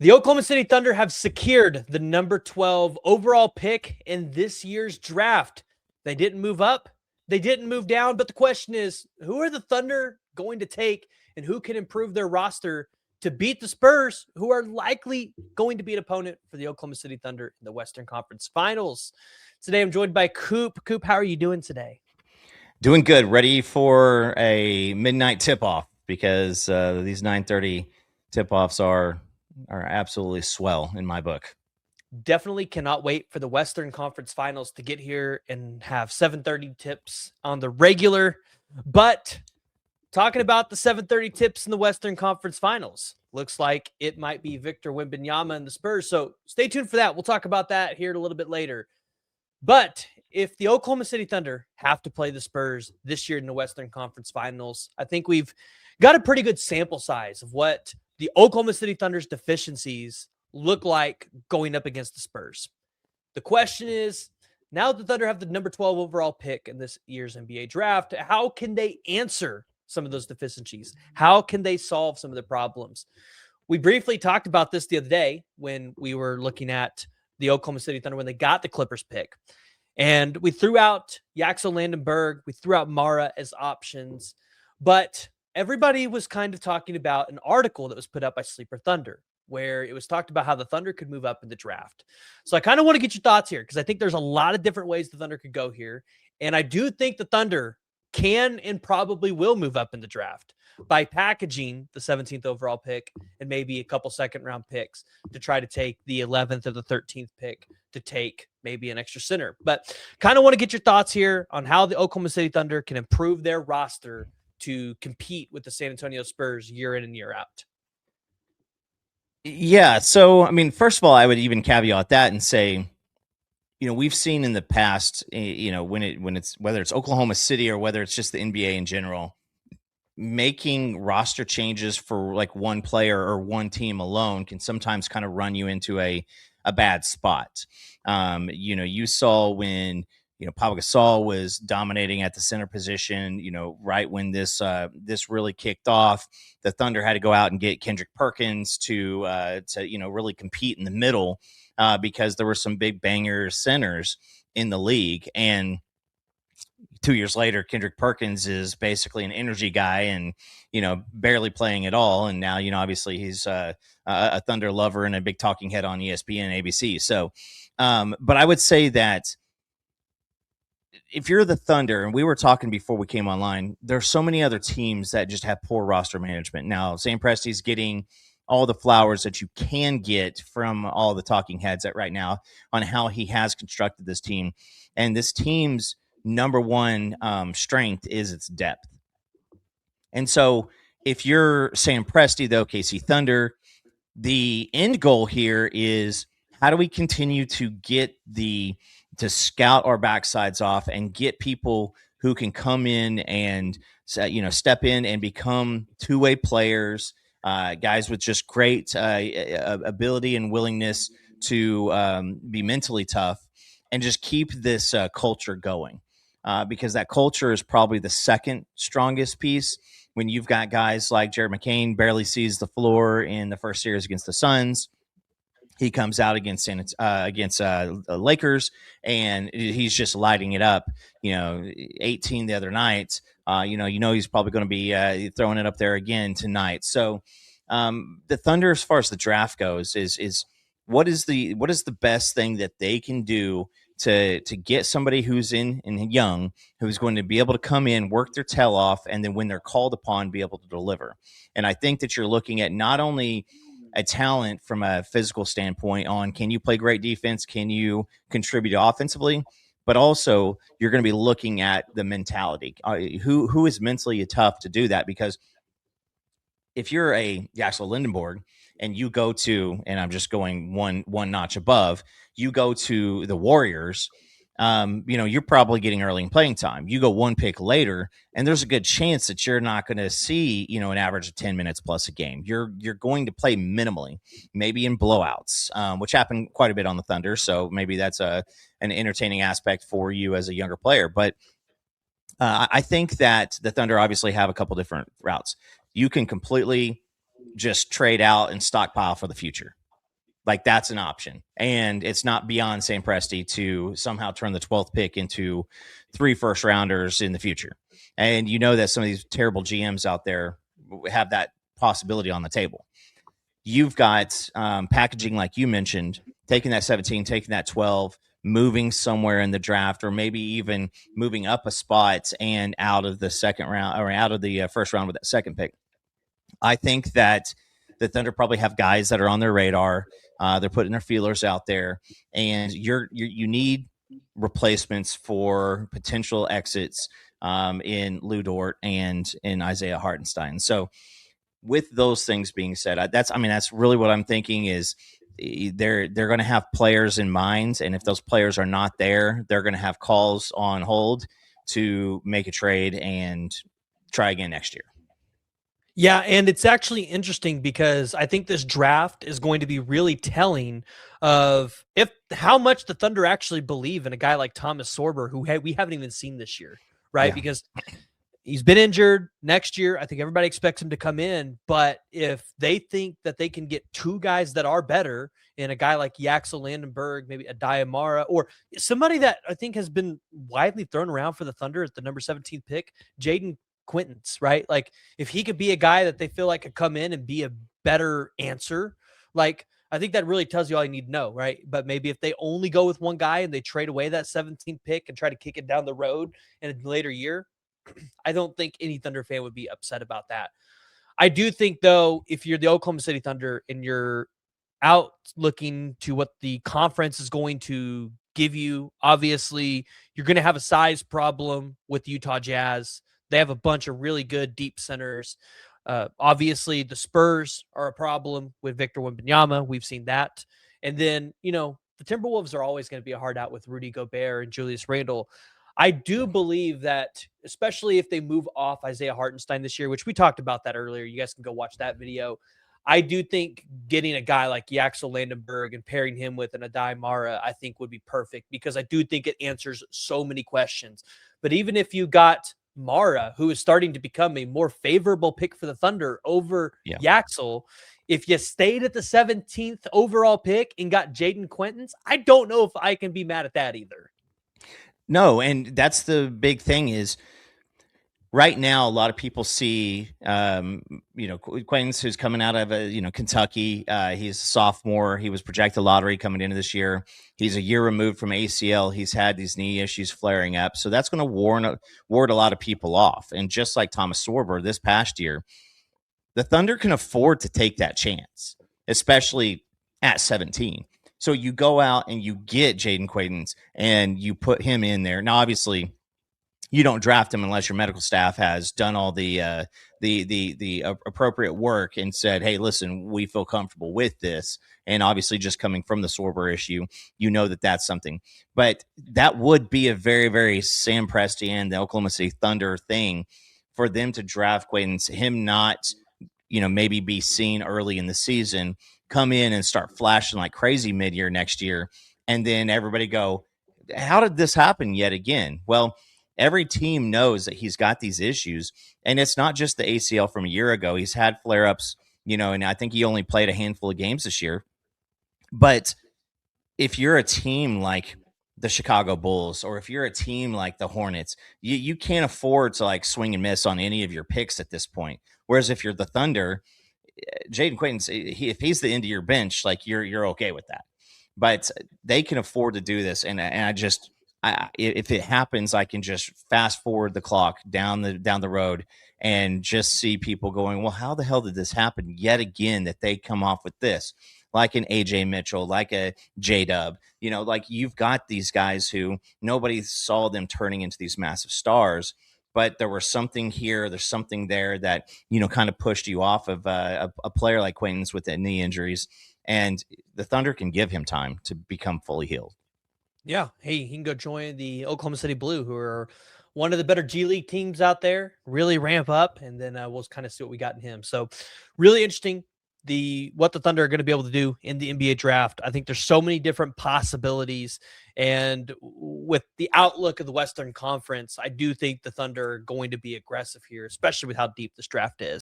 The Oklahoma City Thunder have secured the number 12 overall pick in this year's draft. They didn't move up, they didn't move down, but the question is, who are the Thunder going to take and who can improve their roster to beat the Spurs, who are likely going to be an opponent for the Oklahoma City Thunder in the Western Conference Finals? Today I'm joined by Coop. Coop, how are you doing today? Doing good. Ready for a midnight tip-off because these 9:30 tip-offs are absolutely swell in my book. Definitely cannot wait for the Western Conference Finals to get here and have 7:30 tips on the regular. But talking about the 7:30 tips in the Western Conference Finals, looks like it might be Victor Wembanyama and the Spurs. So stay tuned for that. We'll talk about that here a little bit later. But if the Oklahoma City Thunder have to play the Spurs this year in the Western Conference Finals, I think we've got a pretty good sample size of what the Oklahoma City Thunder's deficiencies look like going up against the Spurs. The question is, now that the Thunder have the number 12 overall pick in this year's NBA draft, how can they answer some of those deficiencies? How can they solve some of the problems? We briefly talked about this the other day when we were looking at the Oklahoma City Thunder when they got the Clippers pick. And we threw out Yaxel Landenberg, we threw out Mara as options, but everybody was kind of talking about an article that was put up by Sleeper Thunder where it was talked about how the Thunder could move up in the draft. So I kind of want to get your thoughts here because I think there's a lot of different ways the Thunder could go here. And I do think the Thunder can and probably will move up in the draft by packaging the 17th overall pick and maybe a couple second round picks to try to take the 11th or the 13th pick to take maybe an extra center. But kind of want to get your thoughts here on how the Oklahoma City Thunder can improve their roster to compete with the San Antonio Spurs year in and year out. Yeah. So, I mean, first of all, I would even caveat that and say, we've seen in the past, when it's whether it's Oklahoma City or whether it's just the NBA in general, making roster changes for like one player or one team alone can sometimes kind of run you into a bad spot. You saw when Pau Gasol was dominating at the center position. Right when this really kicked off, the Thunder had to go out and get Kendrick Perkins to really compete in the middle because there were some big banger centers in the league. And 2 years later, Kendrick Perkins is basically an energy guy and, barely playing at all. And now, obviously he's a Thunder lover and a big talking head on ESPN and ABC. So, but I would say that if you're the Thunder, and we were talking before we came online, there's so many other teams that just have poor roster management. Now, Sam Presti's getting all the flowers that you can get from all the talking heads at right now on how he has constructed this team. And this team's number one strength is its depth. And so if you're Sam Presti, the OKC Thunder, the end goal here is how do we continue to to scout our backsides off and get people who can come in and step in and become two-way players, guys with just great ability and willingness to be mentally tough and just keep this culture going. Because that culture is probably the second strongest piece. When you've got guys like Jared McCain barely sees the floor in the first series against the Suns, he comes out against Lakers and he's just lighting it up. 18 the other night. He's probably going to be throwing it up there again tonight. So the Thunder, as far as the draft goes, is what is the best thing that they can do to get somebody who's in young, who's going to be able to come in, work their tail off, and then when they're called upon, be able to deliver. And I think that you're looking at not only a talent from a physical standpoint on can you play great defense, can you contribute offensively, but also you're going to be looking at the mentality. Who is mentally tough to do that? Because if you're a Yaxel Lindenborg and you go to, and I'm just going one notch above, you go to the Warriors, you're probably getting early in playing time. You go one pick later, and there's a good chance that you're not going to see, an average of 10 minutes plus a game. You're going to play minimally, maybe in blowouts, which happened quite a bit on the Thunder. So maybe that's an entertaining aspect for you as a younger player. But I think that the Thunder obviously have a couple different routes. You can completely just trade out and stockpile for the future. Like, that's an option. And it's not beyond St. Presti to somehow turn the 12th pick into 3 first rounders in the future. And you know that some of these terrible GMs out there have that possibility on the table. You've got packaging, like you mentioned, taking that 17, taking that 12, moving somewhere in the draft, or maybe even moving up a spot and out of the second round, or out of the first round with that second pick. I think that the Thunder probably have guys that are on their radar. They're putting their feelers out there, and you need replacements for potential exits in Lou Dort and in Isaiah Hartenstein. So, with those things being said, that's really what I'm thinking is they're going to have players in mind, and if those players are not there, they're going to have calls on hold to make a trade and try again next year. Yeah, and it's actually interesting because I think this draft is going to be really telling of how much the Thunder actually believe in a guy like Thomas Sorber, who we haven't even seen this year, right? Yeah. Because he's been injured. Next year, I think everybody expects him to come in, but if they think that they can get 2 guys that are better in a guy like Jaxel-Landenberg, maybe a Diamara, or somebody that I think has been widely thrown around for the Thunder at the number 17th pick, Jaden Quaintance, right? Like, if he could be a guy that they feel like could come in and be a better answer, like, I think that really tells you all you need to know, right? But maybe if they only go with one guy and they trade away that 17th pick and try to kick it down the road in a later year, I don't think any Thunder fan would be upset about that. I do think, though, if you're the Oklahoma City Thunder and you're out looking to what the conference is going to give you, obviously you're going to have a size problem with Utah Jazz. They have a bunch of really good deep centers. Obviously, the Spurs are a problem with Victor Wembanyama. We've seen that. And then, the Timberwolves are always going to be a hard out with Rudy Gobert and Julius Randle. I do believe that, especially if they move off Isaiah Hartenstein this year, which we talked about that earlier. You guys can go watch that video. I do think getting a guy like Jaxel-Landenberg and pairing him with an Adai Mara, I think would be perfect, because I do think it answers so many questions. But even if you got Mara, who is starting to become a more favorable pick for the Thunder over Jaxel, if you stayed at the 17th overall pick and got Jaden Quaintance, I don't know if I can be mad at that either. No, and that's the big thing is right now, a lot of people see, Quaintance, who's coming out of, Kentucky. He's a sophomore. He was projected lottery coming into this year. He's a year removed from ACL. He's had these knee issues flaring up. So that's going to ward a lot of people off. And just like Thomas Sorber this past year, the Thunder can afford to take that chance, especially at 17. So you go out and you get Jaden Quaintance and you put him in there. Now, obviously, you don't draft him unless your medical staff has done all the appropriate work and said, hey, listen, we feel comfortable with this. And obviously, just coming from the Sorber issue, that's something. But that would be a very, very Sam Presti and the Oklahoma City Thunder thing for them to draft Quaintance, him not, maybe be seen early in the season, come in and start flashing like crazy mid-year next year. And then everybody go, how did this happen yet again? Well, every team knows that he's got these issues, and it's not just the ACL from a year ago. He's had flare-ups, and I think he only played a handful of games this year. But if you're a team like the Chicago Bulls, or if you're a team like the Hornets, you can't afford to like swing and miss on any of your picks at this point. Whereas if you're the Thunder, Jaden Quaintance, if he's the end of your bench, like you're okay with that. But they can afford to do this, and if it happens, I can just fast forward the clock down the road and just see people going, well, how the hell did this happen yet again, that they come off with this, like an AJ Mitchell, like a J-Dub, like you've got these guys who nobody saw them turning into these massive stars, but there was something here, there's something there that, kind of pushed you off of a player like Quaintance with the knee injuries, and the Thunder can give him time to become fully healed. Yeah. Hey, he can go join the Oklahoma City Blue, who are one of the better G League teams out there, really ramp up, and then we'll kind of see what we got in him. So really interesting what the Thunder are going to be able to do in the NBA draft. I think there's so many different possibilities, and with the outlook of the Western Conference, I do think the Thunder are going to be aggressive here, especially with how deep this draft is.